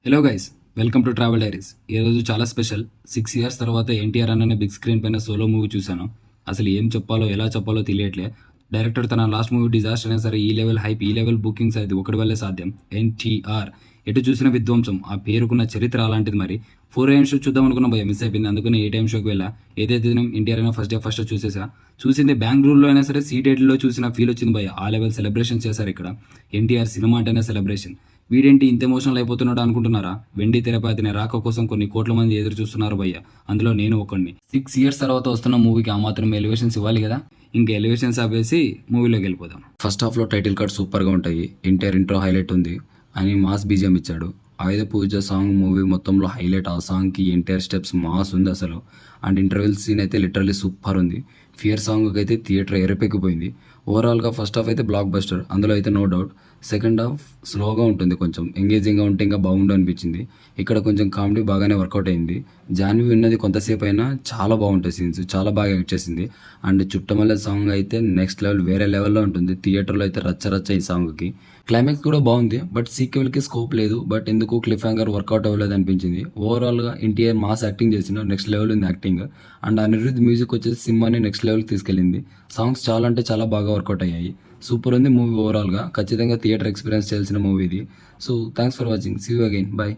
Hello guys, welcome to travel diaries. ఈరోజు చాలా special. 6 years తర్వాత ఎన్టీఆర్ అన్న బిగ్ స్క్రీన్ పైన సోలో మూవీ చూశాను. అసలు ఏం చెప్పాలో ఎలా చెప్పాలో తెలియట్లే. డైరెక్టర్ తన లాస్ట్ మూవీ డిజాస్టర్ అయినా సరే ఈ లెవెల్ హైప్, ఈ లెవెల్ బుకింగ్స్ అది ఒకటి వల్లే సాధ్యం. ఎన్టీఆర్ ఎటు చూసిన విధ్వంసం, ఆ పేరుకున్న చరిత్ర అలాంటిది. మరి 4 AM షో చూద్దాం అనుకున్న భయ మిస్ అయిపోయింది. అందుకని 8 AM షోకి వెళ్ళా. ఏదైతే దినం ఎన్టీఆర్ అయినా ఫస్ట్ డే చూసేసా. చూసింది బెంగళూరులో అయినా సరే సీటెడ్లో చూసిన ఫీల్ వచ్చింది భయ. ఆ లెవెల్ సెలబ్రేషన్ చేశారు ఇక్కడ. ఎన్టీఆర్ సినిమా అంటేనే సెలబ్రేషన్. వీడేంటి ఇంత ఎమోషనల్ అయిపోతున్నాడు అనుకుంటున్నారా? వెండి తెరపై అతని రాక కోసం కొన్ని కోట్ల మంది ఎదురు చూస్తున్నారు భయ్య. అందులో నేను ఒకడిని. 6 ఇయర్స్ తర్వాత వస్తున్న మూవీకి ఆ మాత్రం ఎలివేషన్స్ ఇవ్వాలి కదా. ఇంకా ఎలివేషన్స్ ఆపేసి మూవీలోకి వెళ్ళిపోదాం. ఫస్ట్ హాఫ్లో టైటిల్ కార్డ్ సూపర్గా ఉంటాయి. ఎన్టీఆర్ ఇంట్రో హైలైట్ ఉంది అని మాస్ బీజియం ఇచ్చాడు. ఆయుధ పూజ సాంగ్ మూవీ మొత్తంలో హైలైట్. ఆ సాంగ్కి ఎన్టీఆర్ స్టెప్స్ మాస్ ఉంది అసలు. అండ్ ఇంటర్వెల్ సీన్ అయితే లిటరల్లీ సూపర్ ఉంది. ఫియర్ సాంగ్కి అయితే థియేటర్ ఎరపెక్కిపోయింది. ఓవరాల్గా ఫస్ట్ హాఫ్ అయితే బ్లాక్ బస్టర్, అందులో అయితే నో డౌట్. సెకండ్ హాఫ్ స్లోగా ఉంటుంది, కొంచెం ఎంగేజింగ్గా ఉంటే ఇంకా బాగుండు అనిపించింది. ఇక్కడ కొంచెం కామెడీ బాగానే వర్కౌట్ అయింది. జాన్వి ఉన్నది కొంతసేపు అయినా చాలా బాగుంటాయి సీన్స్, చాలా బాగా యాక్ట్ చేసింది. అండ్ చుట్టమల్లె సాంగ్ అయితే నెక్స్ట్ లెవెల్, వేరే లెవెల్లో ఉంటుంది. థియేటర్లో అయితే రచ్చ ఈ సాంగ్కి. క్లైమాక్స్ కూడా బాగుంది, బట్ సీక్వెల్కి స్కోప్ లేదు. బట్ ఎందుకు క్లిఫ్ హ్యాంగర్ వర్కౌట్ అవ్వలేదు అనిపించింది. ఓవరాల్గా ఎన్టీఆర్ మాస్ యాక్టింగ్ చేసిన నెక్స్ట్ లెవెల్ ఉంది యాక్టింగ్. అండ్ అనిరుద్ధ్ మ్యూజిక్ వచ్చేసి సినిమాని నెక్స్ట్ లెవెల్కి తీసుకెళ్ళింది. సాంగ్స్ చాలా అంటే చాలా బాగా వర్కౌట్ అయ్యాయి. సూపర్ ఉంది మూవీ ఓవరాల్గా. ఖచ్చితంగా థియేటర్ ఎక్స్పీరియన్స్ చేయాల్సిన మూవీ ఇది. So thanks for watching. See you again. Bye.